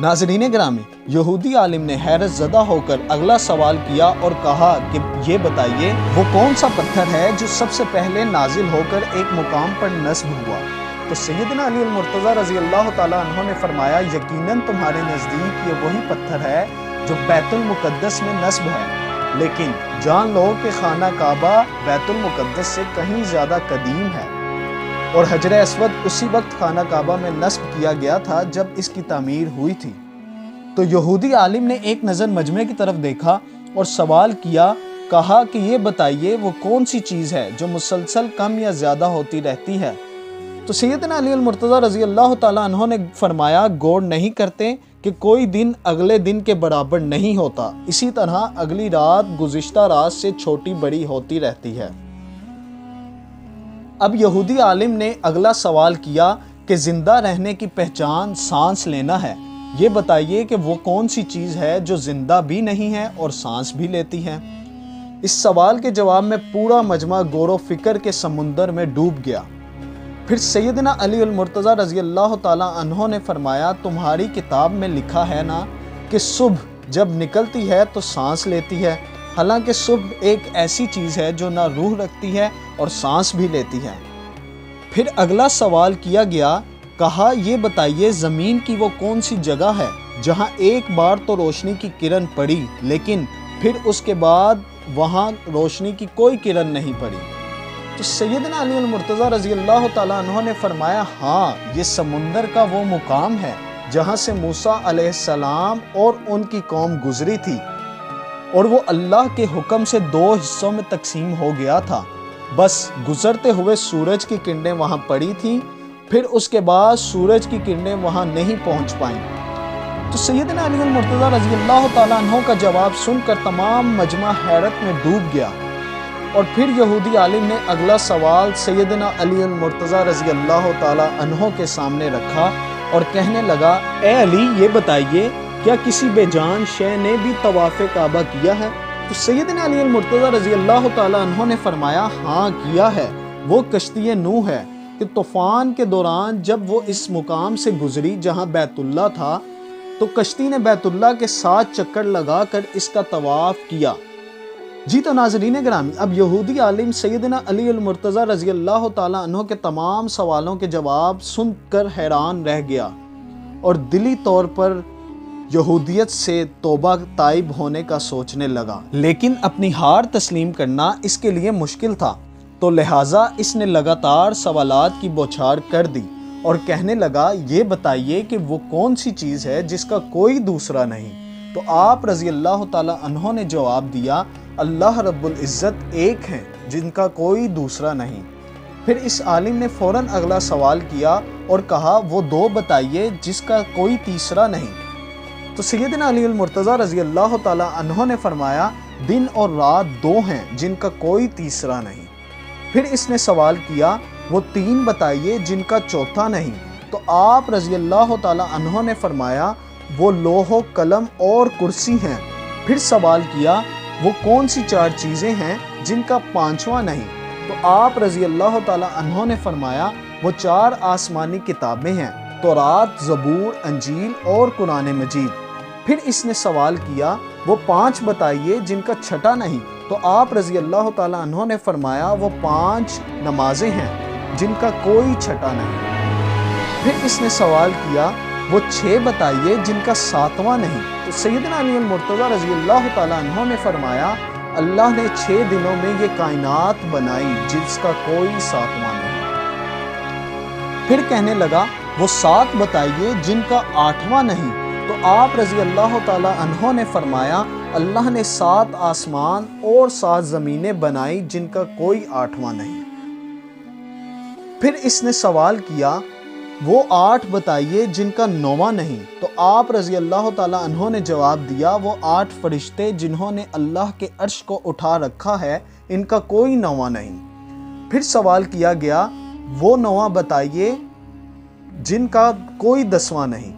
ناظرین گرامی، یہودی عالم نے حیرت زدہ ہو کر اگلا سوال کیا اور کہا کہ یہ بتائیے وہ کون سا پتھر ہے جو سب سے پہلے نازل ہو کر ایک مقام پر نصب ہوا؟ تو سیدنا علی المرتضیٰ رضی اللہ تعالیٰ عنہ نے فرمایا یقیناً تمہارے نزدیک یہ وہی پتھر ہے جو بیت المقدس میں نصب ہے، لیکن جان لو کہ خانہ کعبہ بیت المقدس سے کہیں زیادہ قدیم ہے اور حجر اسود اسی وقت خانہ کعبہ میں نصب کیا گیا تھا جب اس کی تعمیر ہوئی تھی۔ تو یہودی عالم نے ایک نظر مجمع کی طرف دیکھا اور سوال کیا، کہا کہ یہ بتائیے وہ کون سی چیز ہے جو مسلسل کم یا زیادہ ہوتی رہتی ہے؟ تو سیدنا علی المرتضیٰ رضی اللہ تعالیٰ عنہ نے فرمایا غور نہیں کرتے کہ کوئی دن اگلے دن کے برابر نہیں ہوتا، اسی طرح اگلی رات گزشتہ رات سے چھوٹی بڑی ہوتی رہتی ہے۔ اب یہودی عالم نے اگلا سوال کیا کہ زندہ رہنے کی پہچان سانس لینا ہے، یہ بتائیے کہ وہ کون سی چیز ہے جو زندہ بھی نہیں ہے اور سانس بھی لیتی ہے؟ اس سوال کے جواب میں پورا مجمع غور و فکر کے سمندر میں ڈوب گیا۔ پھر سیدنا علی المرتضیٰ رضی اللہ تعالیٰ عنہ نے فرمایا تمہاری کتاب میں لکھا ہے نا کہ صبح جب نکلتی ہے تو سانس لیتی ہے، حالانکہ صبح ایک ایسی چیز ہے جو نہ روح رکھتی ہے اور سانس بھی لیتی ہے۔ پھر اگلا سوال کیا گیا، کہا یہ بتائیے زمین کی وہ کون سی جگہ ہے جہاں ایک بار تو روشنی کی کرن پڑی لیکن پھر اس کے بعد وہاں روشنی کی کوئی کرن نہیں پڑی؟ تو سیدنا علی المرتضیٰ رضی اللہ تعالیٰ عنہ نے فرمایا ہاں، یہ سمندر کا وہ مقام ہے جہاں سے موسیٰ علیہ السلام اور ان کی قوم گزری تھی اور وہ اللہ کے حکم سے 2 حصوں میں تقسیم ہو گیا تھا، بس گزرتے ہوئے سورج کی کرنیں وہاں پڑی تھیں، پھر اس کے بعد سورج کی کرنیں وہاں نہیں پہنچ پائیں۔ تو سیدنا علی المرتضیٰ رضی اللہ تعالیٰ عنہ کا جواب سن کر تمام مجمع حیرت میں ڈوب گیا، اور پھر یہودی عالم نے اگلا سوال سیدنا علی المرتضیٰ رضی اللہ تعالیٰ عنہ کے سامنے رکھا اور کہنے لگا، اے علی یہ بتائیے کیا کسی بے جان شے نے بھی طواف کعبہ کیا ہے؟ تو سیدنا علی المرتضیٰ رضی اللہ تعالیٰ عنہ نے فرمایا ہاں کیا ہے، وہ کشتی نوح ہے کہ طوفان کے دوران جب وہ اس مقام سے گزری جہاں بیت اللہ تھا تو کشتی نے بیت اللہ کے 7 چکر لگا کر اس کا طواف کیا۔ جی تو ناظرین گرامی، اب یہودی عالم سیدنا علی المرتضیٰ رضی اللہ تعالیٰ عنہ کے تمام سوالوں کے جواب سن کر حیران رہ گیا اور دلی طور پر یہودیت سے توبہ تائب ہونے کا سوچنے لگا، لیکن اپنی ہار تسلیم کرنا اس کے لیے مشکل تھا، تو لہٰذا اس نے لگاتار سوالات کی بوچھار کر دی اور کہنے لگا یہ بتائیے کہ وہ کون سی چیز ہے جس کا کوئی دوسرا نہیں؟ تو آپ رضی اللہ تعالیٰ عنہ نے جواب دیا، اللہ رب العزت ایک ہیں جن کا کوئی دوسرا نہیں۔ پھر اس عالم نے فوراً اگلا سوال کیا اور کہا وہ 2 بتائیے جس کا کوئی تیسرا نہیں۔ تو سیدنا علی المرتضیٰ رضی اللہ تعالیٰ عنہ نے فرمایا دن اور رات 2 ہیں جن کا کوئی تیسرا نہیں۔ پھر اس نے سوال کیا وہ 3 بتائیے جن کا چوتھا نہیں۔ تو آپ رضی اللہ تعالیٰ عنہ نے فرمایا وہ لوح و قلم اور کرسی ہیں۔ پھر سوال کیا وہ کون سی 4 چیزیں ہیں جن کا 5واں نہیں؟ تو آپ رضی اللہ تعالیٰ عنہ نے فرمایا وہ 4 آسمانی کتابیں ہیں، تورات، زبور، انجیل اور قرآن مجید۔ پھر اس نے سوال کیا وہ 5 بتائیے جن کا 6واں نہیں؟ تو آپ رضی اللہ تعالیٰ عنہ نے فرمایا وہ 5 نمازیں ہیں جن کا کوئی 6واں نہیں۔ پھر اس نے سوال کیا وہ 6 بتائیے جن کا 7واں نہیں؟ تو سیدنا علی المرتضیٰ رضی اللہ تعالیٰ عنہ نے فرمایا اللہ نے 6 دنوں میں یہ کائنات بنائی جس کا کوئی 7واں نہیں۔ پھر کہنے لگا وہ 7 بتائیے جن کا 8واں نہیں؟ تو آپ رضی اللہ تعالیٰ عنہ نے فرمایا اللہ نے 7 آسمان اور 7 زمینیں بنائی جن کا کوئی 8واں نہیں۔ پھر اس نے سوال کیا وہ 8 بتائیے جن کا 9واں نہیں؟ تو آپ رضی اللہ تعالیٰ عنہ نے جواب دیا وہ 8 فرشتے جنہوں نے اللہ کے عرش کو اٹھا رکھا ہے ان کا کوئی 9واں نہیں۔ پھر سوال کیا گیا وہ 9 بتائیے جن کا کوئی 10واں نہیں۔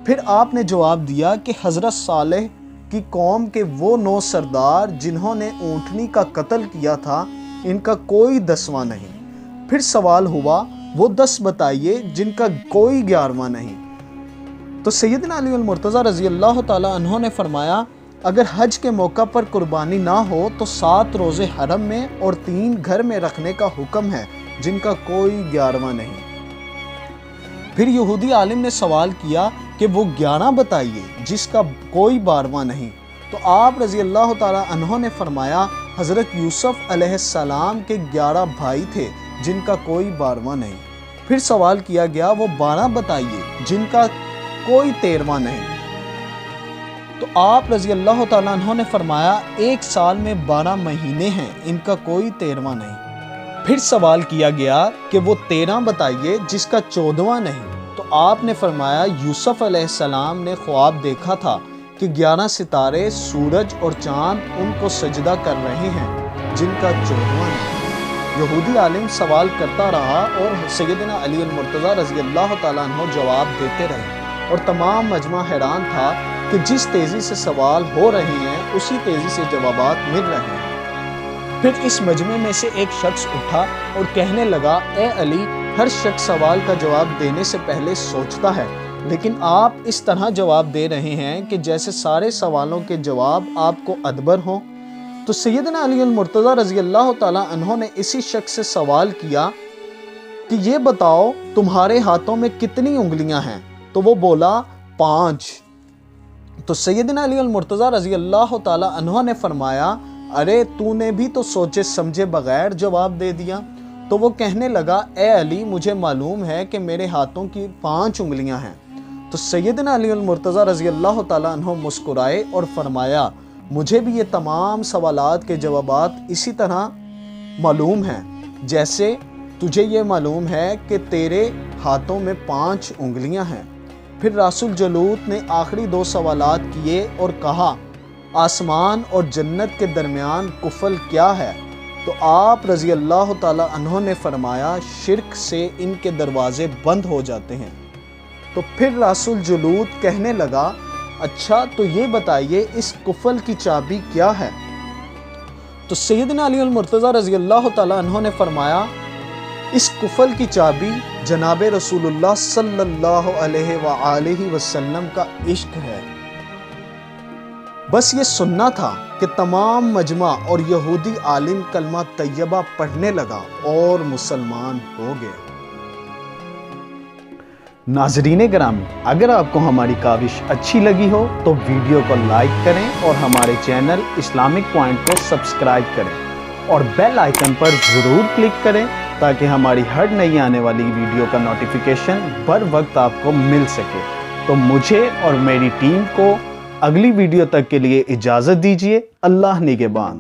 پھر آپ نے جواب دیا کہ حضرت صالح کی قوم کے وہ 9 سردار جنہوں نے اونٹنی کا قتل کیا تھا ان کا کوئی 10واں نہیں۔ پھر سوال ہوا وہ 10 بتائیے جن کا کوئی 11واں نہیں۔ تو سیدنا علی المرتضیٰ رضی اللہ تعالیٰ عنہ نے فرمایا اگر حج کے موقع پر قربانی نہ ہو تو 7 روزے حرم میں اور 3 گھر میں رکھنے کا حکم ہے جن کا کوئی 11واں نہیں۔ پھر یہودی عالم نے سوال کیا کہ وہ 11 بتائیے جس کا کوئی 12واں نہیں۔ تو آپ رضی اللہ تعالیٰ عنہ نے فرمایا حضرت یوسف علیہ السلام کے 11 بھائی تھے جن کا کوئی 12واں نہیں۔ پھر سوال کیا گیا وہ 12 بتائیے جن کا کوئی 13واں نہیں۔ تو آپ رضی اللہ تعالیٰ عنہ نے فرمایا 1 سال میں 12 مہینے ہیں، ان کا کوئی 13واں نہیں۔ پھر سوال کیا گیا کہ وہ 13 بتائیے جس کا 14واں نہیں۔ تو آپ نے فرمایا یوسف علیہ السلام نے خواب دیکھا تھا کہ 11 ستارے، سورج اور چاند ان کو سجدہ کر رہے ہیں جن کا 14واں نہیں۔ یہودی عالم سوال کرتا رہا اور سیدنا علی المرتضیٰ رضی اللہ تعالیٰ عنہ جواب دیتے رہے اور تمام مجمع حیران تھا کہ جس تیزی سے سوال ہو رہے ہیں اسی تیزی سے جوابات مل رہے ہیں۔ پھر اس مجمع میں سے ایک شخص اٹھا اور کہنے لگا اے علی، ہر شخص سوال کا جواب دینے سے پہلے سوچتا ہے، لیکن آپ اس طرح جواب دے رہے ہیں کہ جیسے سارے سوالوں کے جواب آپ کو ادبر ہوں۔ تو سیدنا علی المرتضیٰ رضی اللہ تعالیٰ عنہ نے اسی شخص سے سوال کیا کہ یہ بتاؤ تمہارے ہاتھوں میں کتنی انگلیاں ہیں؟ تو وہ بولا 5۔ تو سیدنا علی المرتضیٰ رضی اللہ تعالیٰ عنہ نے فرمایا ارے تو نے بھی تو سوچے سمجھے بغیر جواب دے دیا۔ تو وہ کہنے لگا اے علی، مجھے معلوم ہے کہ میرے ہاتھوں کی 5 انگلیاں ہیں۔ تو سیدنا علی المرتضیٰ رضی اللہ تعالیٰ عنہ مسکرائے اور فرمایا مجھے بھی یہ تمام سوالات کے جوابات اسی طرح معلوم ہیں جیسے تجھے یہ معلوم ہے کہ تیرے ہاتھوں میں 5 انگلیاں ہیں۔ پھر راس الجلوت نے آخری 2 سوالات کیے اور کہا آسمان اور جنت کے درمیان کفل کیا ہے؟ تو آپ رضی اللہ تعالیٰ عنہ نے فرمایا شرک سے ان کے دروازے بند ہو جاتے ہیں۔ تو پھر راس الجلوت کہنے لگا اچھا تو یہ بتائیے اس کفل کی چابی کیا ہے؟ تو سیدنا علی المرتضیٰ رضی اللہ تعالیٰ عنہ نے فرمایا اس کفل کی چابی جناب رسول اللہ صلی اللہ علیہ وآلہ وسلم کا عشق ہے۔ بس یہ سننا تھا کہ تمام مجمع اور یہودی عالم کلمہ طیبہ پڑھنے لگا اور مسلمان ہو گئے۔ ناظرین گرامی، اگر آپ کو ہماری کاوش اچھی لگی ہو تو ویڈیو کو لائک کریں اور ہمارے چینل اسلامک پوائنٹ کو سبسکرائب کریں اور بیل آئیکن پر ضرور کلک کریں تاکہ ہماری ہر نئی آنے والی ویڈیو کا نوٹیفیکیشن بر وقت آپ کو مل سکے۔ تو مجھے اور میری ٹیم کو اگلی ویڈیو تک کے لیے اجازت دیجیے۔ اللہ نگہبان۔